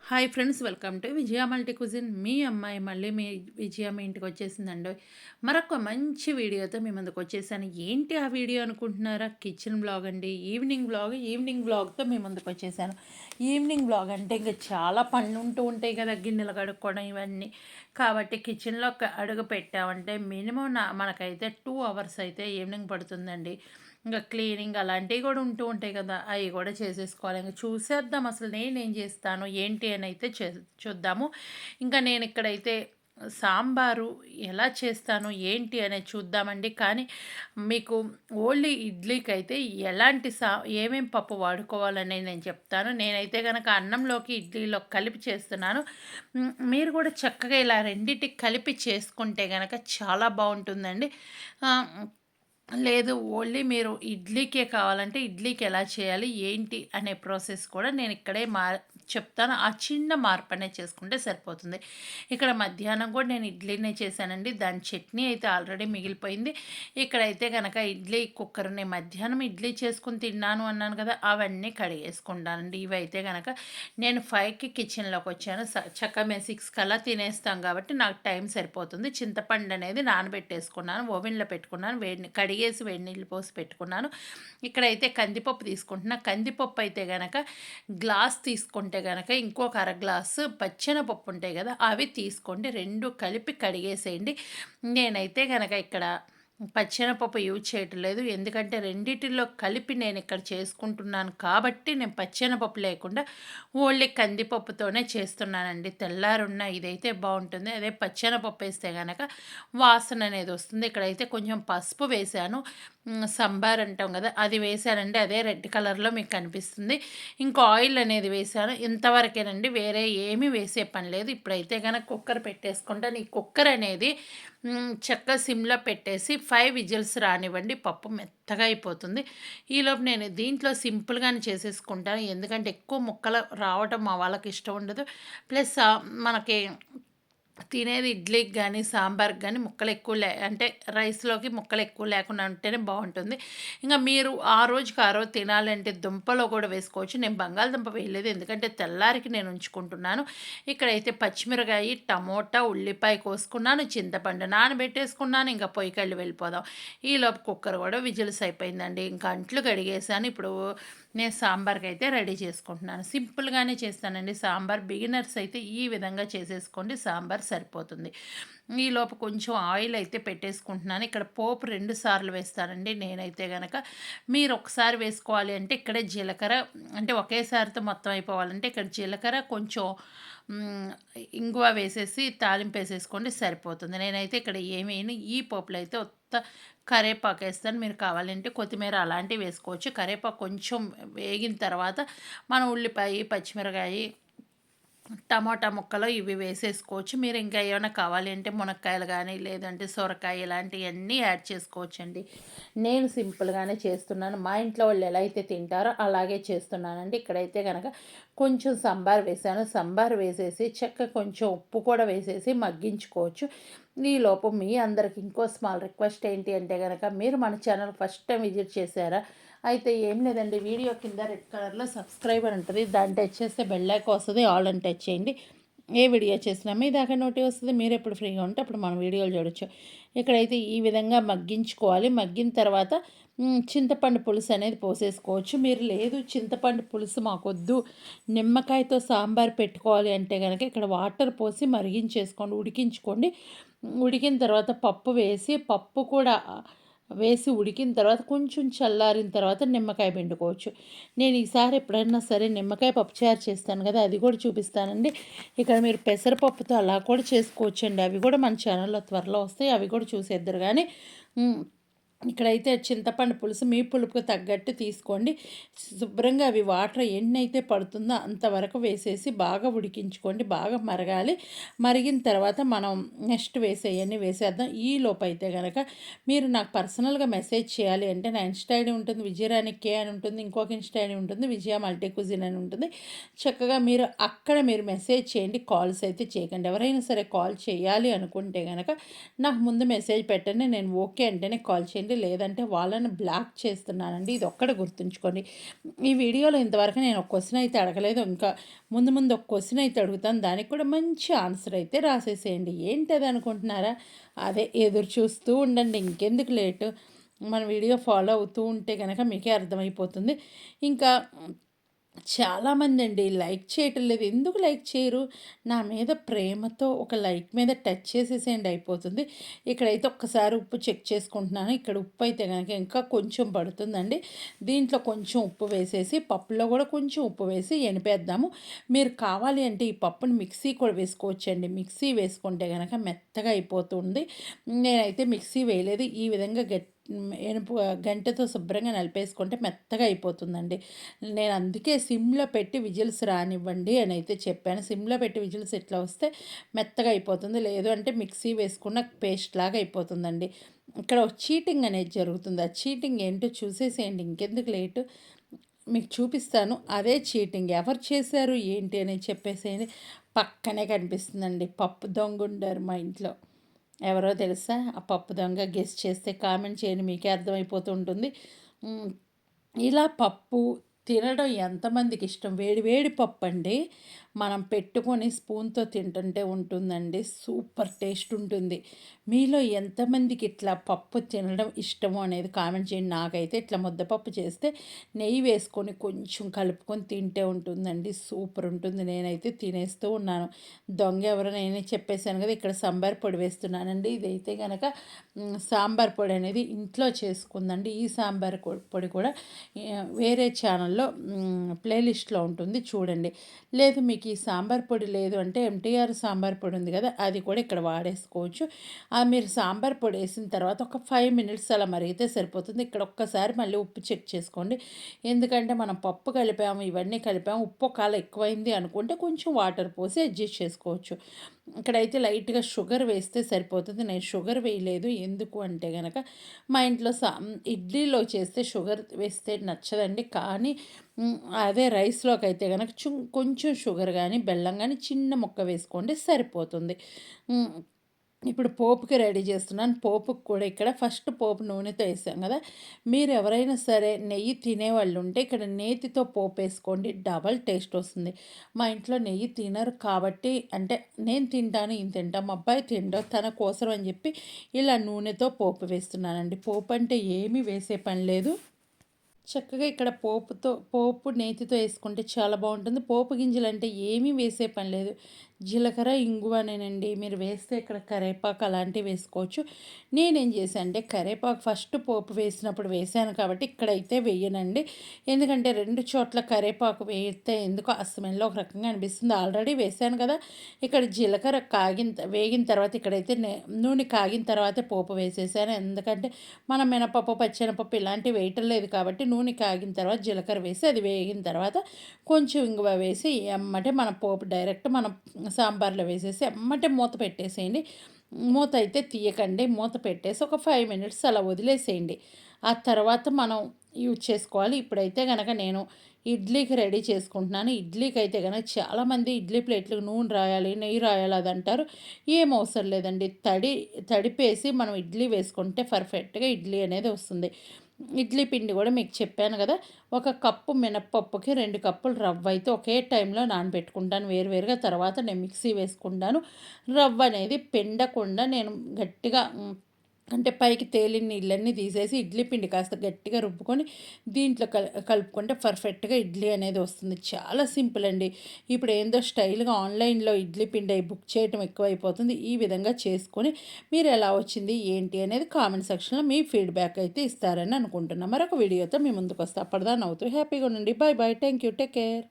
Hi friends, welcome to Vijaya multi cuisine. మీ అమ్మాయి మళ్ళీ విజయ మీ ఇంటికి వచ్చేసిందండి. మరొక మంచి వీడియోతో మీ ముందుకు వచ్చేసాను. ఏంటి ఆ వీడియో అనుకుంటున్నారా? కిచెన్ బ్లాగ్ అండి. ఈవినింగ్ బ్లాగ్తో మీ ముందుకు వచ్చేసాను. ఈవినింగ్ బ్లాగ్ అంటే ఇంకా చాలా పనులు ఉంటూ ఉంటాయి కదా, గిన్నెలు కడుక్కోవడం ఇవన్నీ. కాబట్టి కిచెన్లో అడుగు పెట్టామంటే మినిమం మనకైతే 2 అవర్స్ అయితే ఈవినింగ్ పడుతుందండి. ఇంకా క్లీనింగ్ అలాంటివి కూడా ఉంటూ ఉంటాయి కదా, అవి కూడా చేసేసుకోవాలి. ఇంకా చూసేద్దాం అసలు నేనేం చేస్తాను ఏంటి అని అయితే చూద్దాము. ఇంకా నేను ఇక్కడైతే సాంబారు ఎలా చేస్తాను ఏంటి అనేది చూద్దామండి. కానీ మీకు ఓన్లీ ఇడ్లీకి అయితే ఎలాంటి ఏమేం పప్పు వాడుకోవాలనేది నేను చెప్తాను. నేనైతే కనుక అన్నంలోకి ఇడ్లీలో కలిపి చేస్తున్నాను. మీరు కూడా చక్కగా ఇలా రెండిటికి కలిపి చేసుకుంటే కనుక చాలా బాగుంటుందండి. లేదు ఓన్లీ మీరు ఇడ్లీకే కావాలంటే ఇడ్లీకి ఎలా చేయాలి ఏంటి అనే ప్రాసెస్ కూడా నేను ఇక్కడే చెప్తాను. ఆ చిన్న మార్పు అనేది చేసుకుంటే సరిపోతుంది. ఇక్కడ మధ్యాహ్నం కూడా నేను ఇడ్లీనే చేశానండి. దాని చట్నీ అయితే ఆల్రెడీ మిగిలిపోయింది. ఇక్కడైతే కనుక ఇడ్లీ కుక్కర్ని మధ్యాహ్నం ఇడ్లీ చేసుకుని తిన్నాను అన్నాను కదా, అవన్నీ కడిగేసుకుంటానండి. ఇవైతే కనుక నేను 5కి కిచెన్లోకి వచ్చాను. చక్కగా మేము 6 కల్లా తినేస్తాం కాబట్టి నాకు టైం సరిపోతుంది. చింతపండు అనేది నానబెట్టేసుకున్నాను, ఓవెన్లో పెట్టుకున్నాను, కడిగేసి వేడి నీళ్ళు పోసి పెట్టుకున్నాను. ఇక్కడైతే కందిపప్పు తీసుకుంటున్నా. కందిపప్పు అయితే గనక గ్లాస్ తీసుకుంటే గనక ఇంకొక అర గ్లాసు పచ్చెనపప్పు ఉంటాయి కదా, అవి తీసుకోండి. 2 కలిపి కడిగేసేయండి. నేనైతే గనక ఇక్కడ పచ్చెనపప్పు యూజ్ చేయటం లేదు, ఎందుకంటే రెండిటిలో కలిపి నేను ఇక్కడ చేసుకుంటున్నాను కాబట్టి నేను పచ్చెనపప్పు లేకుండా ఓన్లీ కందిపప్పుతోనే చేస్తున్నానండి. తెల్లారున్న ఇదైతే బాగుంటుంది. అదే పచ్చెనపప్పు వేస్తే కనుక వాసన అనేది వస్తుంది. ఇక్కడైతే కొంచెం పసుపు వేశాను. సంబార్ అంటాం కదా, అది వేసానండి. అదే రెడ్ కలర్లో మీకు కనిపిస్తుంది. ఇంకా ఆయిల్ అనేది వేసాను. ఇంతవరకేనండి, వేరే ఏమీ వేసే పని లేదు. ఇప్పుడైతే కనుక కుక్కర్ పెట్టేసుకుంటాను. ఈ కుక్కర్ అనేది చక్కగా సిమ్లో పెట్టేసి 5 విజిల్స్ రానివ్వండి. పప్పు మెత్తగా అయిపోతుంది. ఈలోపు నేను దీంట్లో సింపుల్గానే చేసేసుకుంటాను, ఎందుకంటే ఎక్కువ ముక్కలు రావటం మా వాళ్ళకి ఇష్టం ఉండదు. ప్లస్ మనకి తినేది ఇడ్లీకి కానీ సాంబార్కి కానీ ముక్కలు ఎక్కువ అంటే రైస్లోకి ముక్కలు ఎక్కువ లేకుండా ఉంటేనే బాగుంటుంది. ఇంకా మీరు ఆ రోజుకి ఆ రోజు తినాలంటే దుంపలో కూడా వేసుకోవచ్చు. నేను బంగాళదుంప వేయలేదు, ఎందుకంటే తెల్లారికి నేను ఉంచుకుంటున్నాను. ఇక్కడైతే పచ్చిమిరకాయ, టమోటా, ఉల్లిపాయ కోసుకున్నాను, చింతపండు నానబెట్టేసుకున్నాను. ఇంకా పొయ్యికెళ్ళి వెళ్ళిపోదాం. ఈలోపు కుక్కర్ కూడా విజిల్స్ అయిపోయిందండి. ఇంకా అంట్లు కడిగేసాను. ఇప్పుడు నేను సాంబార్కి అయితే రెడీ చేసుకుంటున్నాను. సింపుల్గానే చేస్తానండి సాంబార్. బిగినర్స్ అయితే ఈ విధంగా చేసేసుకోండి, సాంబార్ సరిపోతుంది. ఈలోపు కొంచెం ఆయిల్ అయితే పెట్టేసుకుంటున్నాను. ఇక్కడ పోపు 2 సార్లు వేస్తానండి నేనైతే గనక. మీరు ఒకసారి వేసుకోవాలి అంటే ఇక్కడే జీలకర్ర, అంటే ఒకేసారితో మొత్తం అయిపోవాలంటే ఇక్కడ జీలకర్ర కొంచెం ఇంగువ వేసేసి తాలింపు వేసేసుకోండి, సరిపోతుంది. నేనైతే ఇక్కడ ఏమేమి ఈ పోపులో అయితే కరివేపాకు వేస్తాను. మీరు కావాలంటే కొత్తిమీర అలాంటివి వేసుకోవచ్చు. కరివేపాకు కొంచెం వేగిన తర్వాత మనం ఉల్లిపాయ, పచ్చిమిరకాయ, టమాటా ముక్కలు ఇవి వేసేసుకోవచ్చు. మీరు ఇంకా ఏమైనా కావాలి అంటే మునక్కాయలు కానీ లేదంటే సొరకాయ ఇలాంటివన్నీ యాడ్ చేసుకోవచ్చండి. నేను సింపుల్గానే చేస్తున్నాను. మా ఇంట్లో వాళ్ళు ఎలా అయితే తింటారో అలాగే చేస్తున్నానండి. ఇక్కడైతే కనుక కొంచెం సంబార్ వేసాను. సంబార్ వేసేసి కొంచెం ఉప్పు కూడా వేసేసి మగ్గించుకోవచ్చు. ఈలోపు మీ అందరికి ఇంకో స్మాల్ రిక్వెస్ట్ ఏంటి అంటే కనుక, మీరు మన ఛానల్ ఫస్ట్ టైం విజిట్ చేశారా అయితే ఏం లేదండి, వీడియో కింద రెడ్ కలర్లో సబ్స్క్రైబ్ అని ఉంటుంది, దాన్ని టచ్ చేస్తే బెల్ ఐకాన్ వస్తుంది, ఆల్ అని టచ్ చేయండి. ఏ వీడియో చేసినా మీ దాకా నోటి వస్తుంది. మీరు ఎప్పుడు ఫ్రీగా ఉంటే అప్పుడు మన వీడియోలు చూడొచ్చు. ఇక్కడైతే ఈ విధంగా మగ్గించుకోవాలి. మగ్గిన తర్వాత చింతపండు పులుసు అనేది పోసేసుకోవచ్చు. మీరు లేదు చింతపండు పులుసు మాకొద్దు, నిమ్మకాయతో సాంబార్ పెట్టుకోవాలి అంటే కనుక ఇక్కడ వాటర్ పోసి మరిగించేసుకోండి, ఉడికించుకోండి. ఉడికిన తర్వాత పప్పు వేసి, పప్పు కూడా వేసి ఉడికిన తర్వాత కొంచెం చల్లారిన తర్వాత నిమ్మకాయ పిండుకోవచ్చు. నేను ఈసారి ఎప్పుడైనా సరే నిమ్మకాయ పప్పుచారు చేస్తాను కదా, అది కూడా చూపిస్తానండి. ఇక్కడ మీరు పెసరపప్పుతో అలా కూడా చేసుకోవచ్చండి. అవి కూడా మన ఛానల్లో త్వరలో వస్తాయి, అవి కూడా చూసేద్దరు. కానీ ఇక్కడైతే చింతపండు పులుసు మీ పులుపుకు తగ్గట్టు తీసుకోండి. శుభ్రంగా అవి వాటర్ ఎన్నైతే పడుతుందో అంతవరకు వేసేసి బాగా ఉడికించుకోండి. బాగా మరగాలి. మరిగిన తర్వాత మనం నెక్స్ట్ వేసేయన్నీ వేసేద్దాం. ఈ లోపు అయితే కనుక మీరు నాకు పర్సనల్గా మెసేజ్ చేయాలి అంటే నా ఇన్స్టా ఐడి ఉంటుంది, విజయరాణి కే అని ఉంటుంది. ఇంకొక ఇన్స్టా ఐడి ఉంటుంది, విజయ మల్టీ కుజిన్ అని ఉంటుంది. చక్కగా మీరు అక్కడ మీరు మెసేజ్ చేయండి, కాల్స్ అయితే చేయకండి. ఎవరైనా సరే కాల్ చేయాలి అనుకుంటే కనుక నాకు ముందు మెసేజ్ పెట్టండి, నేను ఓకే అంటేనే కాల్ చేయండి. చేసేయండి, లేదంటే వాళ్ళని బ్లాక్ చేస్తున్నానండి. ఇది ఒక్కటి గుర్తుంచుకోండి. ఈ వీడియోలో ఇంతవరకు నేను ఒక క్వెషన్ అయితే అడగలేదు. ఇంకా ముందు ముందు ఒక క్వెషన్ అయితే అడుగుతాను. దానికి కూడా మంచి ఆన్సర్ అయితే రాసేసేయండి. ఏంటది అనుకుంటున్నారా? అదే ఎదురు చూస్తూ ఉండండి. ఇంకెందుకు లేటు. మన వీడియో ఫాలో అవుతూ ఉంటే గనక మీకే అర్థమైపోతుంది. ఇంకా చాలామంది అండి లైక్ చేయటం లేదు. ఎందుకు లైక్ చేయరు? నా మీద ప్రేమతో ఒక లైక్ మీద టచ్ చేసేసేయండి అయిపోతుంది. ఇక్కడైతే ఒక్కసారి ఉప్పు చెక్ చేసుకుంటున్నాను. ఇక్కడ ఉప్పు అయితే గనక ఇంకా కొంచెం పడుతుందండి. దీంట్లో కొంచెం ఉప్పు వేసేసి పప్పులో కూడా కొంచెం ఉప్పు వేసి ఎనిపేద్దాము. మీరు కావాలి అంటే ఈ పప్పుని మిక్సీ కూడా వేసుకోవచ్చండి. మిక్సీ వేసుకుంటే గనక మెత్తగా అయిపోతుంది. నేనైతే మిక్సీ వేయలేదు. ఈ విధంగా ఎనుపు గంటెతో శుభ్రంగా నలిపేసుకుంటే మెత్తగా అయిపోతుందండి. నేను అందుకే సిమ్‌లో పెట్టి విజిల్స్ రానివ్వండి అని అయితే చెప్పాను. సిమ్‌లో పెట్టి విజిల్స్ ఇట్లా వస్తే మెత్తగా అయిపోతుంది. లేదు అంటే మిక్సీ వేసుకున్న పేస్ట్ లాగా అయిపోతుందండి. ఇక్కడ ఒక చీటింగ్ అనేది జరుగుతుంది. ఆ చీటింగ్ ఏంటో చూసేసేయండి. ఇంకెందుకు లేటు. మీకు చూపిస్తాను. అదే చీటింగ్. ఎవరు చేశారు ఏంటి అనేది చెప్పేసేయండి. పక్కనే కనిపిస్తుందండి. పప్పు దొంగుండారు మా ఇంట్లో. ఎవరో తెలుసా? ఆ పప్పు దొంగ గెస్ చేస్తే కామెంట్ చేయండి. మీకే అర్థమైపోతూ ఉంటుంది. హ్మ్. ఇలా పప్పు తినడం ఎంతమందికి ఇష్టం? వేడి వేడి పప్పండి. మనం పెట్టుకొని స్పూన్‌తో తింటుంటే ఉంటుందండి. సూపర్ టేస్ట్ ఉంటుంది. మీలో ఎంతమందికి ఇట్లా పప్పు తినడం ఇష్టమో అనేది కామెంట్ చేయండి. నాకైతే ఇట్లా ముద్దపప్పు చేస్తే నెయ్యి వేసుకొని కొంచెం కలుపుకొని తింటే ఉంటుందండి. సూపర్ ఉంటుంది. నేనైతే తినేస్తూ ఉన్నాను. దొంగ ఎవరో నేనే చెప్పేసాను కదా! ఇక్కడ సాంబార్ పొడి వేస్తున్నానండి. ఇదైతే గనక సాంబార్ పొడి అనేది ఇంట్లో చేసుకుందండి. ఈ సాంబార్ పొడి కూడా వేరే ఛానల్‌లో ప్లేలిస్ట్‌లో ఉంటుంది చూడండి. లేదు మీకు ఈ సాంబార్ పొడి లేదు అంటే ఎంటీఆర్ సాంబార్ పొడి ఉంది కదా! అది కూడా ఇక్కడ వాడేసుకోవచ్చు. మీరు సాంబార్ పొడి వేసిన తర్వాత ఒక 5 మినిట్స్ అలా మరిగితే సరిపోతుంది. ఇక్కడ ఒక్కసారి మళ్ళీ ఉప్పు చెక్ చేసుకోండి. ఎందుకంటే మనం పప్పు కలిపాము, ఇవన్నీ కలిపాము. ఉప్పు కాలం ఎక్కువైంది అనుకుంటే కొంచెం వాటర్ పోసి అడ్జస్ట్ చేసుకోవచ్చు. ఇక్కడైతే లైట్‌గా షుగర్ వేస్తే సరిపోతుంది. నేను షుగర్ వేయలేదు. ఎందుకు అంటే గనక మా ఇంట్లో ఇడ్లీలో చేస్తే షుగర్ వేస్తే నచ్చదండి. కానీ అదే రైస్‌లోకైతే గనక కొంచెం షుగర్ గానీ, బెల్లం గానీ చిన్న ముక్క వేసుకోండి సరిపోతుంది. హ్మ్. ఇప్పుడు పోపుకి రెడీ చేస్తున్నాను. పోపుకి కూడా ఇక్కడ ఫస్ట్ పోపు నూనెతో వేసాం కదా! మీరు ఎవరైనా సరే నెయ్యి తినేవాళ్ళు ఉంటే ఇక్కడ నేతితో పోపేసుకోండి. డబల్ టేస్ట్ వస్తుంది. మా ఇంట్లో నెయ్యి తినరు కాబట్టి అంటే నేను తింటాను, ఈయన తింటాం. మా అబ్బాయి తినడు. తన కోసం అని చెప్పి ఇలా నూనెతో పోపు వేస్తున్నానండి. పోపు అంటే ఏమీ వేసే పని లేదు. చక్కగా ఇక్కడ పోపు నేతితో వేసుకుంటే చాలా బాగుంటుంది. పోపు గింజలంటే ఏమీ వేసే పని లేదు. జీలకర్ర, ఇంగువనేనండి. మీరు వేస్తే ఇక్కడ కరివేపాకు అలాంటివి వేసుకోవచ్చు. నేనేం చేశాను అంటే కరివేపాకు ఫస్ట్ పోపు వేసినప్పుడు వేసాను కాబట్టి ఇక్కడైతే వేయనండి. ఎందుకంటే 2 చోట్ల కరివేపాకు వేస్తే ఎందుకో ఆ స్మెల్ ఒక రకంగా అనిపిస్తుంది. ఆల్రెడీ వేసాను కదా! ఇక్కడ జీలకర్ర వేగిన తర్వాత ఇక్కడైతే నూనె కాగిన తర్వాతే పోపు వేసేసాను. ఎందుకంటే మనం మినపప్పు, పచ్చెనపప్పు ఇలాంటివి వేయటం లేదు కాబట్టి నూనె కాగిన తర్వాత జీలకర్ర వేసి అది వేగిన తర్వాత కొంచెం ఇంగువ వేసి ఎమ్మటే మన పోపు డైరెక్ట్ మనం సాంబార్లో వేసేసి ఎమ్మటే మూత పెట్టేసేయండి. మూత అయితే తీయకండి. మూత పెట్టేసి ఒక 5 మినిట్స్ అలా వదిలేసేయండి. ఆ తర్వాత మనం యూజ్ చేసుకోవాలి. ఇప్పుడైతే గనక నేను ఇడ్లీకి రెడీ చేసుకుంటున్నాను. ఇడ్లీకి అయితే గనక చాలామంది ఇడ్లీ ప్లేట్లకు నూనె రాయాలి, నెయ్యి రాయాలి అదంటారు. ఏం అవసరం లేదండి. తడిపేసి మనం ఇడ్లీ వేసుకుంటే పర్ఫెక్ట్‌గా ఇడ్లీ అనేది వస్తుంది. ఇడ్లీ పిండి కూడా మీకు చెప్పాను కదా! ఒక కప్పు మినప్పప్పుకి 2 కప్పులు రవ్వ అయితే ఒకే టైంలో నానబెట్టుకుంటాను వేరువేరుగా. తర్వాత నేను మిక్సీ వేసుకుంటాను. రవ్వ అనేది పిండకుండా నేను గట్టిగా అంటే పైకి తేలిన నీళ్ళన్నీ తీసేసి ఇడ్లీ పిండి కాస్త గట్టిగా రుబ్బుకొని దీంట్లో కలుపుకుంటే పర్ఫెక్ట్‌గా ఇడ్లీ అనేది వస్తుంది. చాలా సింపుల్ అండి. ఇప్పుడు ఏందో స్టైల్‌గా ఆన్‌లైన్‌లో ఇడ్లీ పిండి బుక్ చేయటం ఎక్కువైపోతుంది. ఈ విధంగా చేసుకొని మీరు ఎలా వచ్చింది ఏంటి అనేది కామెంట్ సెక్షన్‌లో మీ ఫీడ్‌బ్యాక్ అయితే ఇస్తారని అనుకుంటున్నా. మరొక వీడియోతో మీ ముందుకు వస్తా. అప్పటిదాకా నవ్వుతూ హ్యాపీగా ఉండండి. Bye bye. Thank you. Take care.